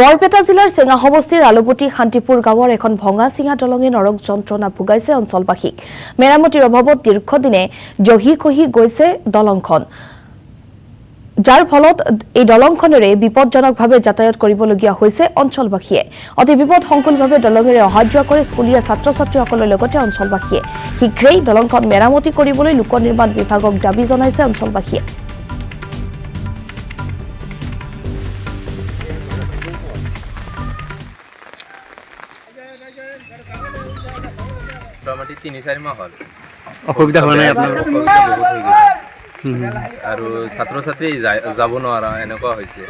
বৰপেটা জিলাৰ চেঙা সমষ্টিৰ আলুপতি শান্তিপুৰ গাঁৱৰ এখন ভঙা চিঙা দলঙে নৰক যন্ত্ৰণা ভোগাইছে অঞ্চলবাসীক। মেৰামতিৰ অভাৱত দীৰ্ঘদিনে জহি খহি গৈছে দলংখন, যাৰ ফলত এই দলংখনেৰে বিপদজনকভাৱে যাতায়াত কৰিবলগীয়া হৈছে অঞ্চলবাসীয়ে। অতি বিপদসংকুলভাৱে দলঙেৰে অহা যোৱা কৰে স্কুলীয়া ছাত্ৰ ছাত্ৰীসকলৰ লগতে অঞ্চলবাসীয়ে। শীঘ্ৰেই দলংখন মেৰামতি কৰিবলৈ লোক নিৰ্মাণ বিভাগক দাবী জনাইছে অঞ্চলবাসীয়ে। মোটামুটি ৩-৪ মাহ হ'ল অসুবিধা হোৱা নাই আপোনাৰ? অসুবিধা বহুত হৈ গৈছে আৰু ছাত্ৰ ছাত্ৰী যাব নোৱাৰা এনেকুৱা হৈছে।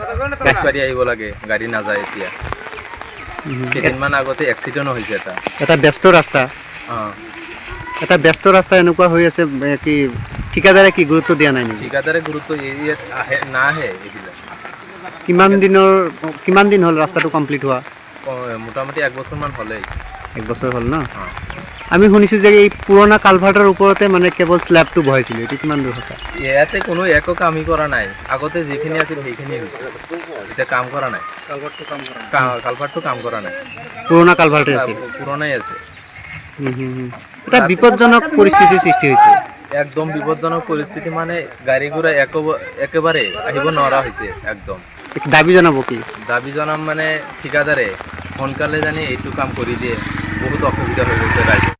খোজকাঢ়ি আহিব লাগে, গাড়ী নাযায়। এতিয়া কেইদিনমান আগতে এক্সিডেণ্ট হৈছে এটা ব্যস্ত ৰাস্তা। অঁ, এটা ব্যস্ত ৰাস্তা এনেকুৱা হৈ আছে কি ঠিকাদাৰে কি গুৰুত্ব দিয়া নাই নেকি? ঠিকাদাৰে গুৰুত্ব ইয়াত নাহে এইবিলাক। কিমান দিন হ'ল ৰাস্তাটো কমপ্লিট হোৱা? মোটামুটি 1 বছৰমান হ'লেই। 1 বছৰ হ'ল ন? অঁ, আমি শুনিছোঁ যে এই পুৰণা কালভাৰ্টৰ ওপৰতে মানে কেৱল স্লেবটো বহাইছিলে, এইটো কিমান দূৰ সঁচা? ইয়াতে কোনো একো কামেই কৰা নাই। আগতে যিখিনি আছিল সেইখিনি হৈছে, এতিয়া কাম কৰা নাই। কালভাৰটো কাম কৰা নাই, পুৰণা কালভাৰ্টে আছে, পুৰণাই আছে। এটা বিপদজনক পৰিস্থিতিৰ সৃষ্টি হৈছে। একদম বিপদজনক পৰিস্থিতি, মানে গাড়ী ঘোঁৰা একেবাৰে আহিব নোৱাৰা হৈছে। একদম দাবী জনাব কি? দাবী জনাম মানে ঠিকাদাৰে সোনকালে জানি এইটো কাম কৰি দিয়ে। বহুত অসুবিধা হৈ গৈছে ৰাইজৰ।